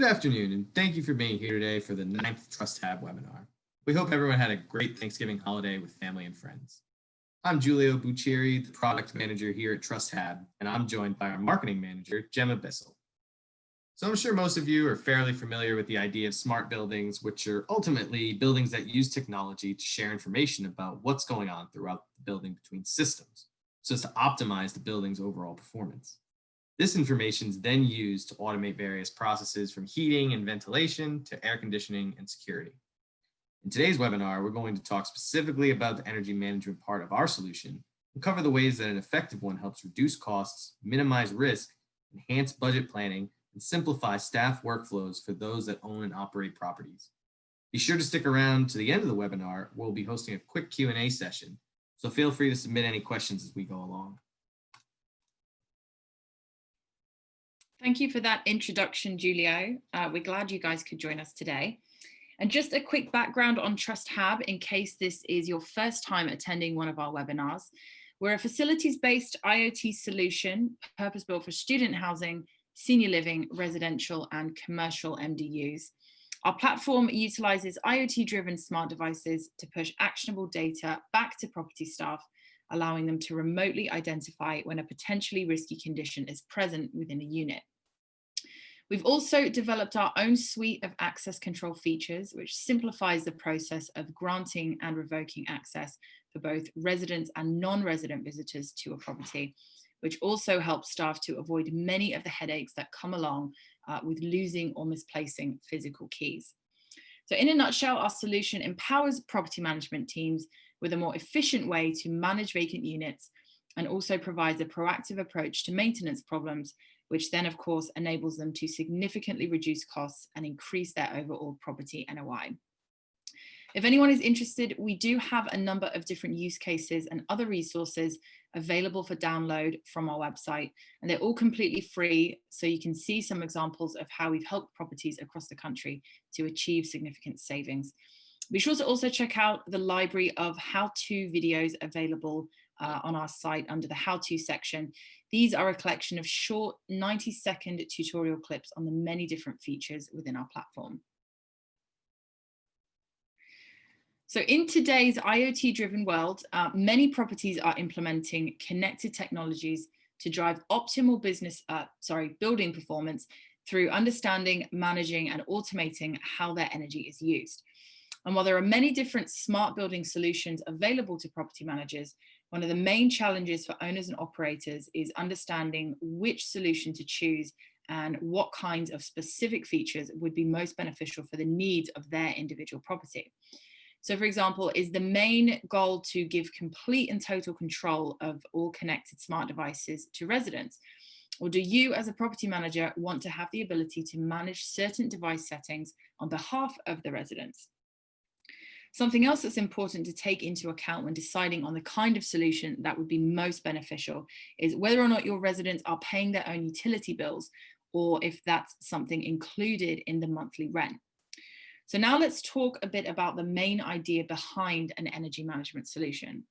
Good afternoon, and thank you for being here today for the 9th Trusthab webinar. We hope everyone had a great Thanksgiving holiday with family and friends. I'm Giulio Buccieri, the product manager here at Trusthab, and I'm joined by our marketing manager, Gemma Bissell. So I'm sure most of you are fairly familiar with the idea of smart buildings, which are ultimately buildings that use technology to share information about what's going on throughout the building between systems, so as to optimize the building's overall performance. This information is then used to automate various processes from heating and ventilation to air conditioning and security. In today's webinar, we're going to talk specifically about the energy management part of our solution and cover the ways that an effective one helps reduce costs, minimize risk, enhance budget planning, and simplify staff workflows for those that own and operate properties. Be sure to stick around to the end of the webinar. We'll be hosting a quick Q&A session, so feel free to submit any questions as we go along. Thank you for that introduction, Giulio. We're glad you guys could join us today. And just a quick background on Trusthab in case this is your first time attending one of our webinars. We're a facilities-based IoT solution purpose-built for student housing, senior living, residential, and commercial MDUs. Our platform utilizes IoT-driven smart devices to push actionable data back to property staff, allowing them to remotely identify when a potentially risky condition is present within a unit. We've also developed our own suite of access control features, which simplifies the process of granting and revoking access for both residents and non-resident visitors to a property, which also helps staff to avoid many of the headaches that come along with losing or misplacing physical keys. So in a nutshell, our solution empowers property management teams with a more efficient way to manage vacant units and also provides a proactive approach to maintenance problems, which then of course enables them to significantly reduce costs and increase their overall property NOI. If anyone is interested, we do have a number of different use cases and other resources available for download from our website, and they're all completely free, so you can see some examples of how we've helped properties across the country to achieve significant savings. Be sure to also check out the library of how-to videos available on our site under the how-to section. These are a collection of short 90-second tutorial clips on the many different features within our platform. So in today's IoT-driven world, many properties are implementing connected technologies to drive optimal building performance through understanding, managing, and automating how their energy is used. And while there are many different smart building solutions available to property managers, one of the main challenges for owners and operators is understanding which solution to choose and what kinds of specific features would be most beneficial for the needs of their individual property. So for example, is the main goal to give complete and total control of all connected smart devices to residents? Or do you as a property manager want to have the ability to manage certain device settings on behalf of the residents? Something else that's important to take into account when deciding on the kind of solution that would be most beneficial is whether or not your residents are paying their own utility bills, or if that's something included in the monthly rent. So now let's talk a bit about the main idea behind an energy management solution.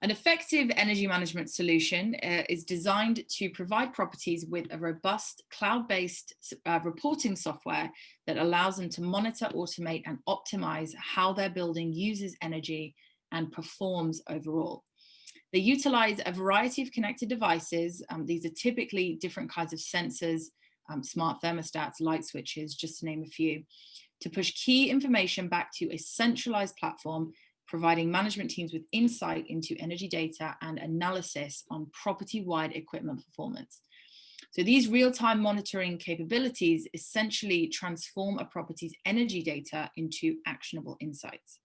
An effective energy management solution is designed to provide properties with a robust cloud-based reporting software that allows them to monitor, automate, and optimize how their building uses energy and performs overall. They utilize a variety of connected devices. These are typically different kinds of sensors, smart thermostats, light switches, just to name a few, to push key information back to a centralized platform, providing management teams with insight into energy data and analysis on property-wide equipment performance. So these real-time monitoring capabilities essentially transform a property's energy data into actionable insights.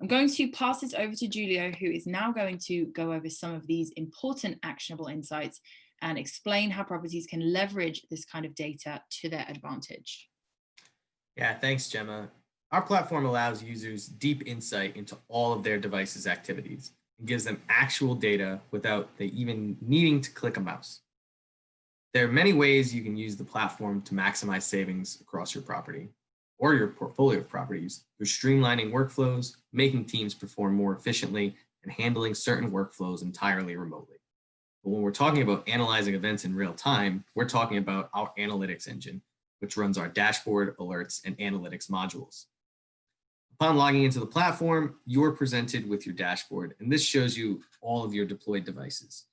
I'm going to pass this over to Giulio, who is now going to go over some of these important actionable insights and explain how properties can leverage this kind of data to their advantage. Yeah, thanks, Gemma. Our platform allows users deep insight into all of their devices' activities and gives them actual data without they even needing to click a mouse. There are many ways you can use the platform to maximize savings across your property or your portfolio of properties through streamlining workflows, making teams perform more efficiently, and handling certain workflows entirely remotely. But when we're talking about analyzing events in real time, we're talking about our analytics engine, which runs our dashboard, alerts, and analytics modules. Upon logging into the platform, you're presented with your dashboard, and this shows you all of your deployed devices.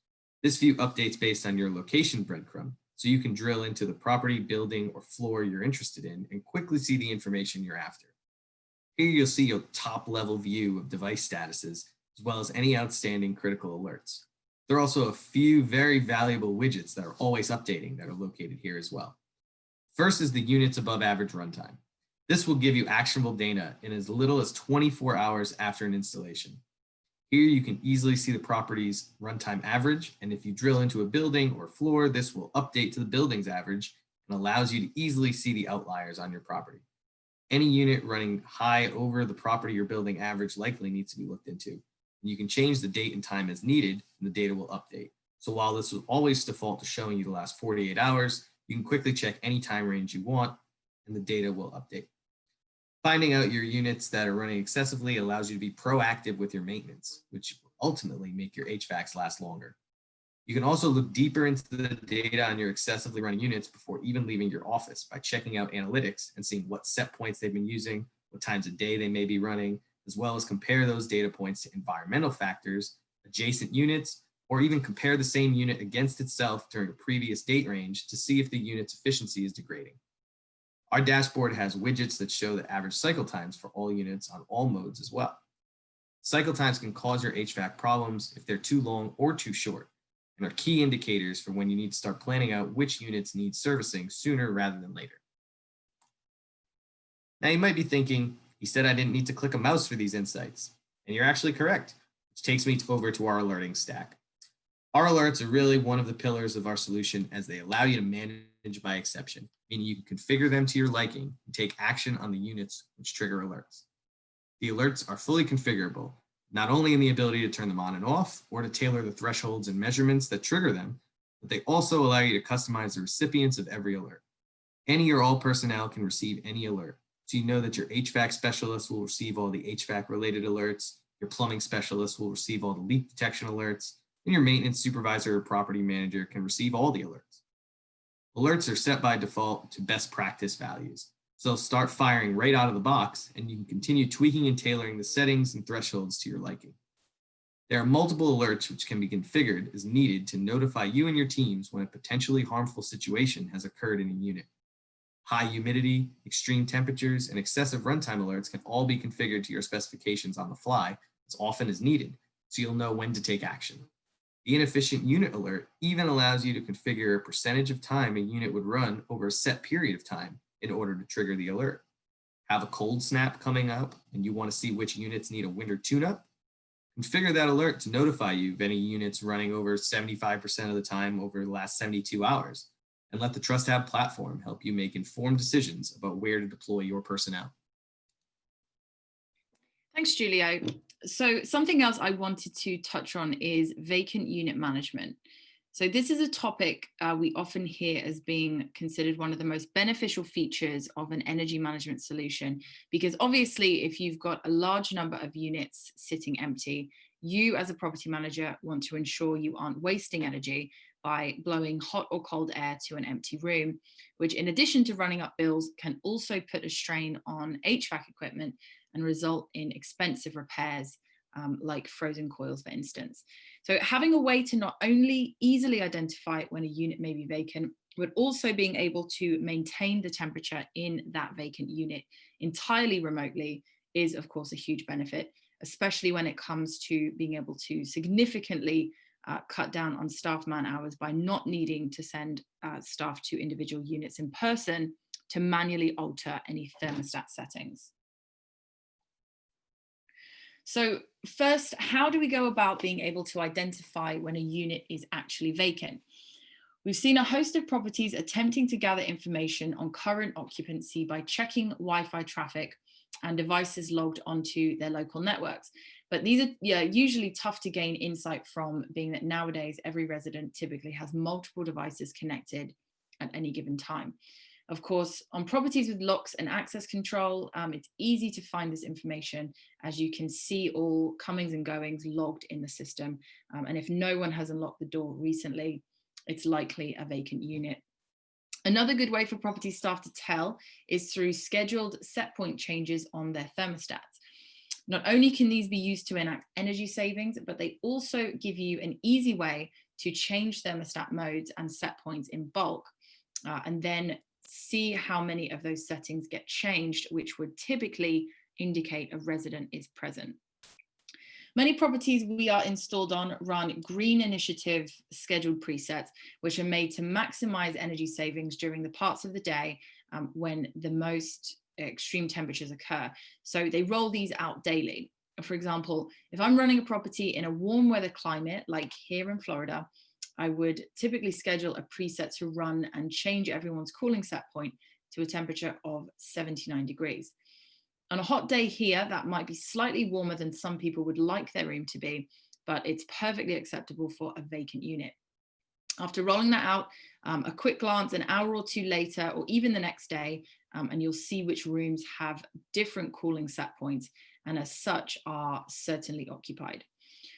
This view updates based on your location breadcrumb, so you can drill into the property, building, or floor you're interested in and quickly see the information you're after. Here you'll see your top-level view of device statuses, as well as any outstanding critical alerts. There are also a few very valuable widgets that are always updating that are located here as well. First is the units above average runtime. This will give you actionable data in as little as 24 hours after an installation. Here you can easily see the property's runtime average, and if you drill into a building or floor, this will update to the building's average and allows you to easily see the outliers on your property. Any unit running high over the property or building average likely needs to be looked into. And you can change the date and time as needed, and the data will update. So while this will always default to showing you the last 48 hours, you can quickly check any time range you want, and the data will update. Finding out your units that are running excessively allows you to be proactive with your maintenance, which will ultimately make your HVACs last longer. You can also look deeper into the data on your excessively running units before even leaving your office by checking out analytics and seeing what set points they've been using, what times of day they may be running, as well as compare those data points to environmental factors, adjacent units, or even compare the same unit against itself during a previous date range to see if the unit's efficiency is degrading. Our dashboard has widgets that show the average cycle times for all units on all modes as well. Cycle times can cause your HVAC problems if they're too long or too short, and are key indicators for when you need to start planning out which units need servicing sooner rather than later. Now you might be thinking, he said I didn't need to click a mouse for these insights, and you're actually correct, which takes me over to our alerting stack. Our alerts are really one of the pillars of our solution as they allow you to manage by exception, meaning you can configure them to your liking and take action on the units which trigger alerts. The alerts are fully configurable, not only in the ability to turn them on and off or to tailor the thresholds and measurements that trigger them, but they also allow you to customize the recipients of every alert. Any or all personnel can receive any alert. So you know that your HVAC specialist will receive all the HVAC related alerts, your plumbing specialist will receive all the leak detection alerts, and your maintenance supervisor or property manager can receive all the alerts. Alerts are set by default to best practice values. So they'll start firing right out of the box, and you can continue tweaking and tailoring the settings and thresholds to your liking. There are multiple alerts which can be configured as needed to notify you and your teams when a potentially harmful situation has occurred in a unit. High humidity, extreme temperatures, and excessive runtime alerts can all be configured to your specifications on the fly as often as needed, so you'll know when to take action. The inefficient unit alert even allows you to configure a percentage of time a unit would run over a set period of time in order to trigger the alert. Have a cold snap coming up and you want to see which units need a winter tune-up? Configure that alert to notify you of any units running over 75% of the time over the last 72 hours, and let the Trusthab platform help you make informed decisions about where to deploy your personnel. Thanks, Julio. So something else I wanted to touch on is vacant unit management. So this is a topic we often hear as being considered one of the most beneficial features of an energy management solution, because obviously if you've got a large number of units sitting empty, you as a property manager want to ensure you aren't wasting energy by blowing hot or cold air to an empty room, which in addition to running up bills can also put a strain on HVAC equipment and result in expensive repairs like frozen coils, for instance. So having a way to not only easily identify when a unit may be vacant, but also being able to maintain the temperature in that vacant unit entirely remotely is, of course, a huge benefit, especially when it comes to being able to significantly cut down on staff man hours by not needing to send staff to individual units in person to manually alter any thermostat settings. So first, how do we go about being able to identify when a unit is actually vacant? We've seen a host of properties attempting to gather information on current occupancy by checking Wi-Fi traffic and devices logged onto their local networks. But these are usually tough to gain insight from, being that nowadays every resident typically has multiple devices connected at any given time. Of course, on properties with locks and access control, it's easy to find this information as you can see all comings and goings logged in the system. And if no one has unlocked the door recently, it's likely a vacant unit. Another good way for property staff to tell is through scheduled set point changes on their thermostats. Not only can these be used to enact energy savings, but they also give you an easy way to change thermostat modes and set points in bulk, and then see how many of those settings get changed, which would typically indicate a resident is present. Many properties we are installed on run green initiative scheduled presets, which are made to maximize energy savings during the parts of the day when the most extreme temperatures occur. So they roll these out daily. For example, if I'm running a property in a warm weather climate, like here in Florida, I would typically schedule a preset to run and change everyone's cooling set point to a temperature of 79 degrees. On a hot day here, that might be slightly warmer than some people would like their room to be, but it's perfectly acceptable for a vacant unit. After rolling that out, a quick glance an hour or two later, or even the next day, and you'll see which rooms have different cooling set points and as such are certainly occupied.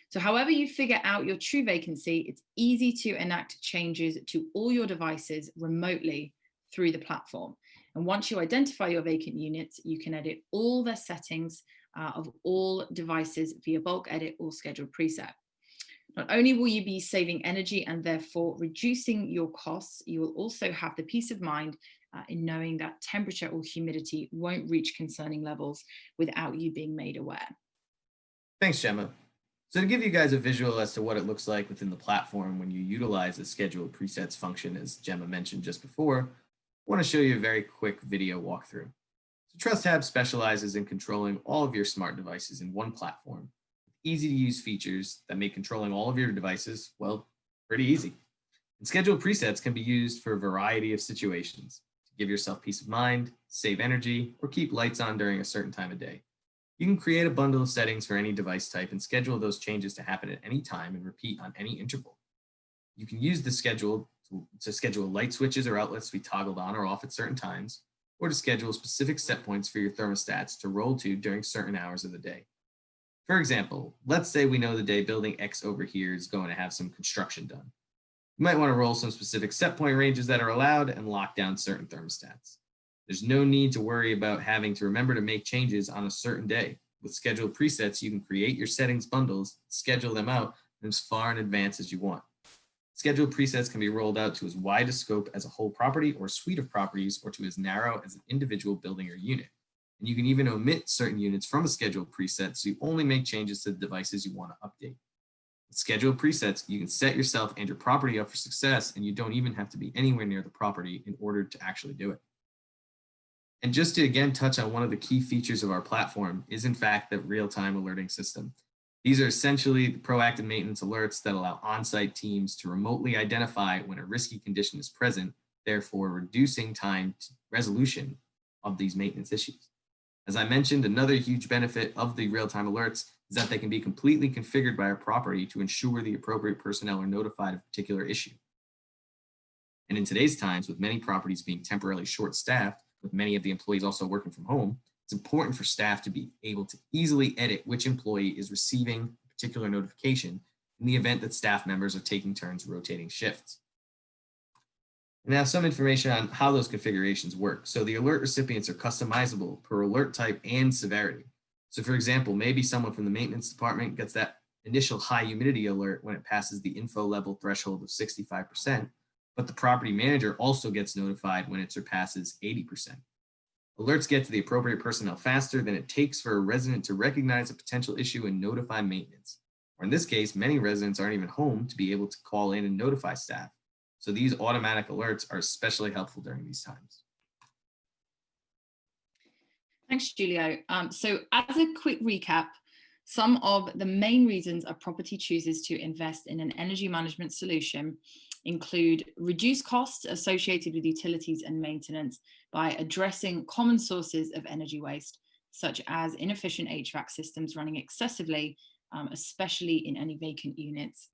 So however you figure out your true vacancy, it's easy to enact changes to all your devices remotely through the platform. And once you identify your vacant units, you can edit all their settings of all devices via bulk edit or scheduled preset. Not only will you be saving energy and therefore reducing your costs, you will also have the peace of mind in knowing that temperature or humidity won't reach concerning levels without you being made aware. Thanks, Gemma. So to give you guys a visual as to what it looks like within the platform when you utilize the scheduled presets function, as Gemma mentioned just before, I want to show you a very quick video walkthrough. So Trusthab specializes in controlling all of your smart devices in one platform, with easy to use features that make controlling all of your devices, well, pretty easy. And scheduled presets can be used for a variety of situations to give yourself peace of mind, save energy, or keep lights on during a certain time of day. You can create a bundle of settings for any device type and schedule those changes to happen at any time and repeat on any interval. You can use the schedule to schedule light switches or outlets to be toggled on or off at certain times, or to schedule specific set points for your thermostats to roll to during certain hours of the day. For example, let's say we know the day building X over here is going to have some construction done. You might want to roll some specific set point ranges that are allowed and lock down certain thermostats. There's no need to worry about having to remember to make changes on a certain day. With scheduled presets, you can create your settings bundles, schedule them out as far in advance as you want. Scheduled presets can be rolled out to as wide a scope as a whole property or suite of properties, or to as narrow as an individual building or unit. And you can even omit certain units from a scheduled preset, so you only make changes to the devices you want to update. With scheduled presets, you can set yourself and your property up for success, and you don't even have to be anywhere near the property in order to actually do it. And just to again touch on one of the key features of our platform is in fact the real-time alerting system. These are essentially the proactive maintenance alerts that allow on-site teams to remotely identify when a risky condition is present, therefore reducing time to resolution of these maintenance issues. As I mentioned, another huge benefit of the real-time alerts is that they can be completely configured by our property to ensure the appropriate personnel are notified of a particular issue. And in today's times, with many properties being temporarily short-staffed, with many of the employees also working from home, it's important for staff to be able to easily edit which employee is receiving a particular notification in the event that staff members are taking turns rotating shifts. Now, some information on how those configurations work. So the alert recipients are customizable per alert type and severity. So for example, maybe someone from the maintenance department gets that initial high humidity alert when it passes the info level threshold of 65%, but the property manager also gets notified when it surpasses 80%. Alerts get to the appropriate personnel faster than it takes for a resident to recognize a potential issue and notify maintenance. Or in this case, many residents aren't even home to be able to call in and notify staff. So these automatic alerts are especially helpful during these times. Thanks, Julio. So as a quick recap, some of the main reasons a property chooses to invest in an energy management solution include reduced costs associated with utilities and maintenance by addressing common sources of energy waste, such as inefficient HVAC systems running excessively, especially in any vacant units.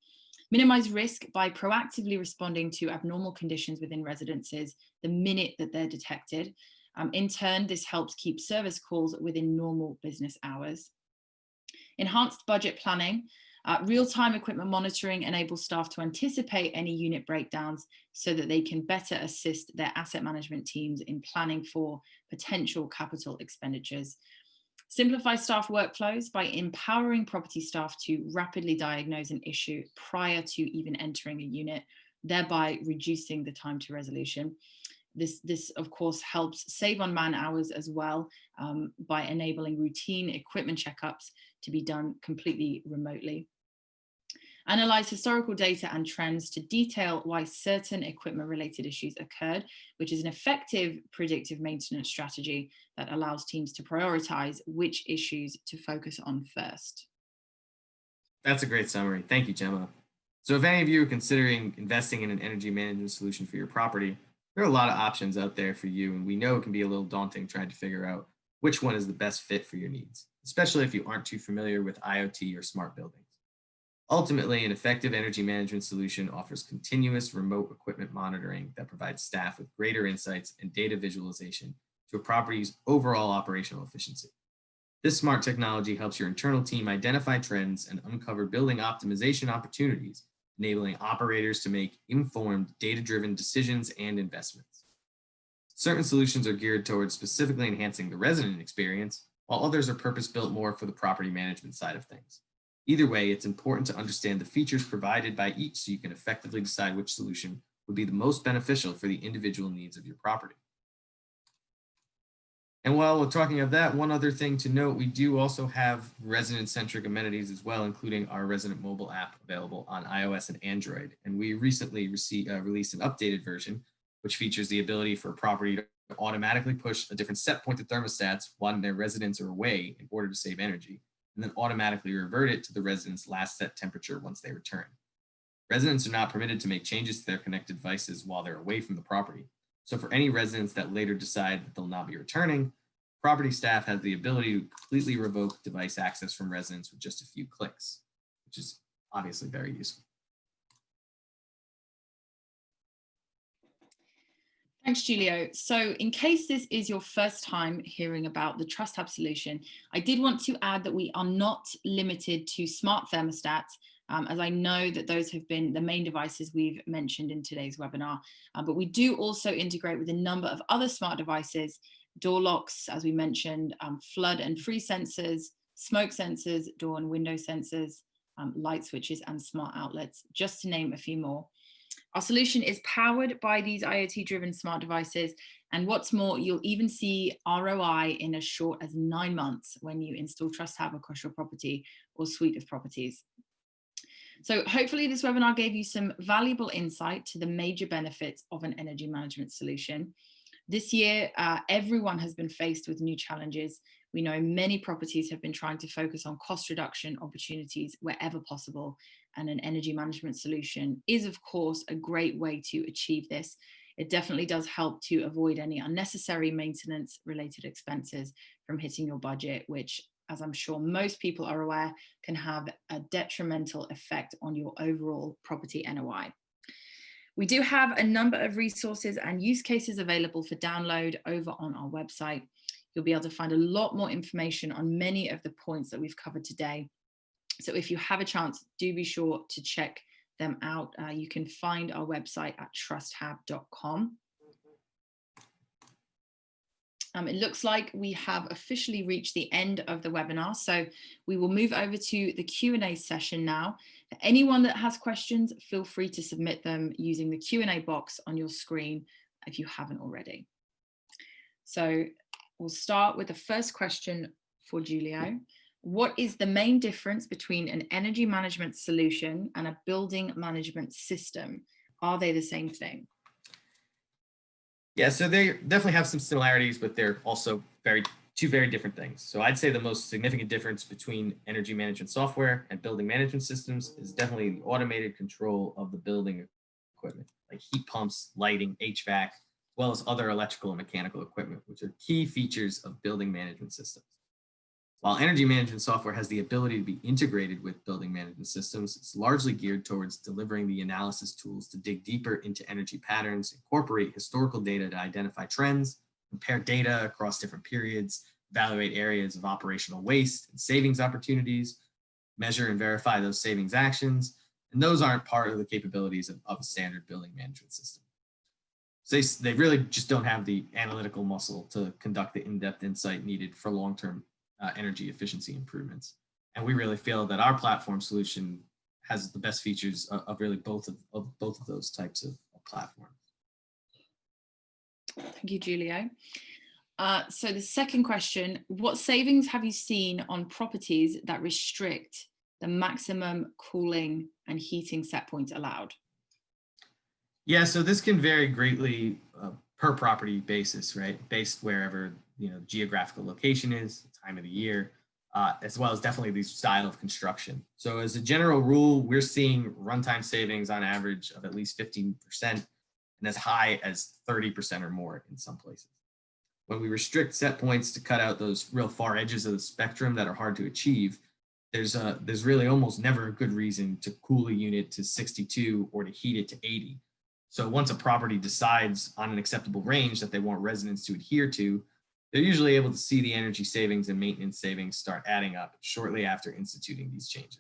Minimize risk by proactively responding to abnormal conditions within residences the minute that they're detected. In turn, this helps keep service calls within normal business hours. Enhanced budget planning. Real-time equipment monitoring enables staff to anticipate any unit breakdowns so that they can better assist their asset management teams in planning for potential capital expenditures. Simplify staff workflows by empowering property staff to rapidly diagnose an issue prior to even entering a unit, thereby reducing the time to resolution. This of course helps save on man hours as well, by enabling routine equipment checkups to be done completely remotely. Analyze historical data and trends to detail why certain equipment related issues occurred, which is an effective predictive maintenance strategy that allows teams to prioritize which issues to focus on first. That's a great summary. Thank you, Gemma. So if any of you are considering investing in an energy management solution for your property, there are a lot of options out there for you, and we know it can be a little daunting trying to figure out which one is the best fit for your needs, especially if you aren't too familiar with IoT or smart buildings. Ultimately, an effective energy management solution offers continuous remote equipment monitoring that provides staff with greater insights and data visualization to a property's overall operational efficiency. This smart technology helps your internal team identify trends and uncover building optimization opportunities, enabling operators to make informed, data-driven decisions and investments. Certain solutions are geared towards specifically enhancing the resident experience, while others are purpose-built more for the property management side of things. Either way, it's important to understand the features provided by each so you can effectively decide which solution would be the most beneficial for the individual needs of your property. And while we're talking of that, one other thing to note, we do also have resident-centric amenities as well, including our resident mobile app available on iOS and Android. And we recently released an updated version, which features the ability for a property to automatically push a different set-pointed thermostats when their residents are away in order to save energy, and then automatically revert it to the resident's last set temperature once they return. Residents are not permitted to make changes to their connected devices while they're away from the property. So for any residents that later decide that they'll not be returning, property staff has the ability to completely revoke device access from residents with just a few clicks, which is obviously very useful. Thanks, Julio. So in case this is your first time hearing about the Trusthab solution, I did want to add that we are not limited to smart thermostats, as I know that those have been the main devices we've mentioned in today's webinar, but we do also integrate with a number of other smart devices, door locks, as we mentioned, flood and freeze sensors, smoke sensors, door and window sensors, light switches and smart outlets, just to name a few more. Our solution is powered by these IoT-driven smart devices, and what's more, you'll even see ROI in as short as 9 months when you install Trusthab across your property or suite of properties. So hopefully this webinar gave you some valuable insight to the major benefits of an energy management solution. This year, everyone has been faced with new challenges. We know many properties have been trying to focus on cost reduction opportunities wherever possible, and an energy management solution is, of course, a great way to achieve this. It definitely does help to avoid any unnecessary maintenance-related expenses from hitting your budget, which, as I'm sure most people are aware, can have a detrimental effect on your overall property NOI. We do have a number of resources and use cases available for download over on our website. You'll be able to find a lot more information on many of the points that we've covered today. So if you have a chance, do be sure to check them out. You can find our website at trusthab.com. It looks like we have officially reached the end of the webinar, so we will move over to the Q&A session now. For anyone that has questions, feel free to submit them using the Q&A box on your screen if you haven't already. So we'll start with the first question for Julio. What is the main difference between an energy management solution and a building management system? Are they the same thing? Yeah, so they definitely have some similarities, but they're also two very different things. So I'd say the most significant difference between energy management software and building management systems is definitely the automated control of the building equipment, like heat pumps, lighting, HVAC, as well as other electrical and mechanical equipment, which are key features of building management systems. While energy management software has the ability to be integrated with building management systems, it's largely geared towards delivering the analysis tools to dig deeper into energy patterns, incorporate historical data to identify trends, compare data across different periods, evaluate areas of operational waste and savings opportunities, measure and verify those savings actions, and those aren't part of the capabilities of a standard building management system. So they really just don't have the analytical muscle to conduct the in-depth insight needed for long-term energy efficiency improvements. And we really feel that our platform solution has the best features of really both of those types of platforms. Thank you, Julio. So the second question, what savings have you seen on properties that restrict the maximum cooling and heating set points allowed? Yeah, so this can vary greatly per property basis, right? Based wherever geographical location is, time of the year, as well as definitely the style of construction. So as a general rule, we're seeing runtime savings on average of at least 15% and as high as 30% or more in some places. When we restrict set points to cut out those real far edges of the spectrum that are hard to achieve, there's really almost never a good reason to cool a unit to 62 or to heat it to 80. So once a property decides on an acceptable range that they want residents to adhere to, they're usually able to see the energy savings and maintenance savings start adding up shortly after instituting these changes.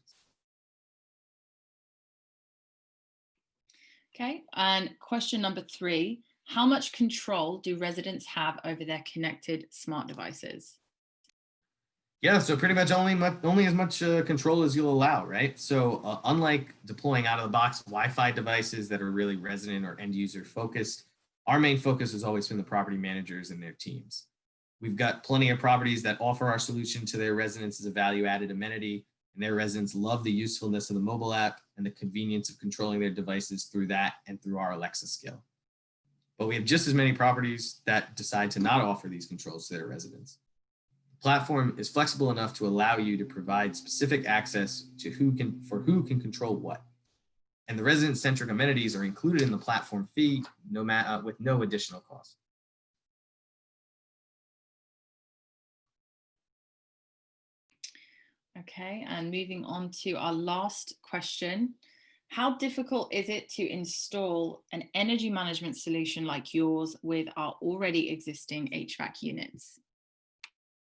Okay, and question number 3, how much control do residents have over their connected smart devices? Yeah, so pretty much only as much control as you'll allow, right? So unlike deploying out of the box Wi-Fi devices that are really resident or end user focused, our main focus has always been the property managers and their teams. We've got plenty of properties that offer our solution to their residents as a value-added amenity, and their residents love the usefulness of the mobile app and the convenience of controlling their devices through that and through our Alexa skill. But we have just as many properties that decide to not offer these controls to their residents. Platform is flexible enough to allow you to provide specific access to who can control what. And the resident-centric amenities are included in the platform fee with no additional cost. Okay, and moving on to our last question. How difficult is it to install an energy management solution like yours with our already existing HVAC units?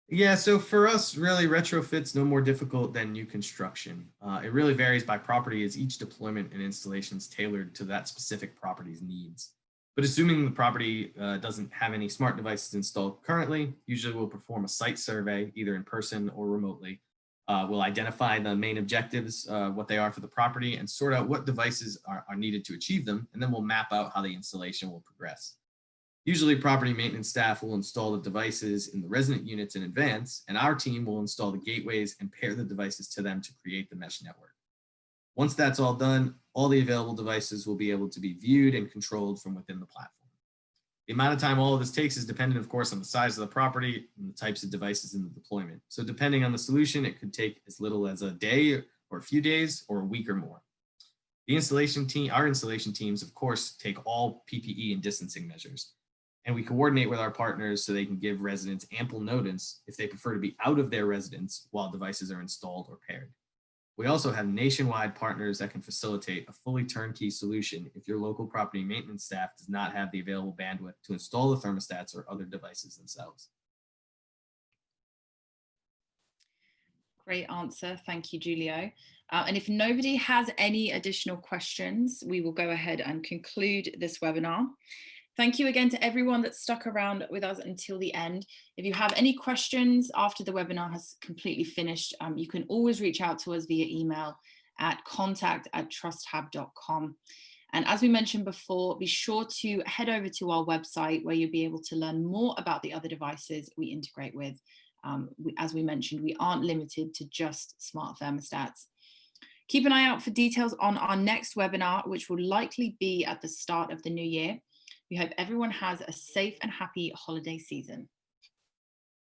Yeah, so for us, really, retrofit's no more difficult than new construction. It really varies by property as each deployment and installation is tailored to that specific property's needs. But assuming the property doesn't have any smart devices installed currently, usually we'll perform a site survey, either in person or remotely. We'll identify the main objectives, what they are for the property, and sort out what devices are needed to achieve them, and then we'll map out how the installation will progress. Usually property maintenance staff will install the devices in the resident units in advance, and our team will install the gateways and pair the devices to them to create the mesh network. Once that's all done, all the available devices will be able to be viewed and controlled from within the platform. The amount of time all of this takes is dependent, of course, on the size of the property and the types of devices in the deployment. So depending on the solution, it could take as little as a day or a few days or a week or more. Our installation teams, of course, take all PPE and distancing measures. And we coordinate with our partners so they can give residents ample notice if they prefer to be out of their residence while devices are installed or paired. We also have nationwide partners that can facilitate a fully turnkey solution if your local property maintenance staff does not have the available bandwidth to install the thermostats or other devices themselves. Great answer. Thank you, Julio. And if nobody has any additional questions, we will go ahead and conclude this webinar. Thank you again to everyone that stuck around with us until the end. If you have any questions after the webinar has completely finished, you can always reach out to us via email at contact@trusthab.com. And as we mentioned before, be sure to head over to our website where you'll be able to learn more about the other devices we integrate with. As we mentioned, we aren't limited to just smart thermostats. Keep an eye out for details on our next webinar, which will likely be at the start of the new year. We hope everyone has a safe and happy holiday season.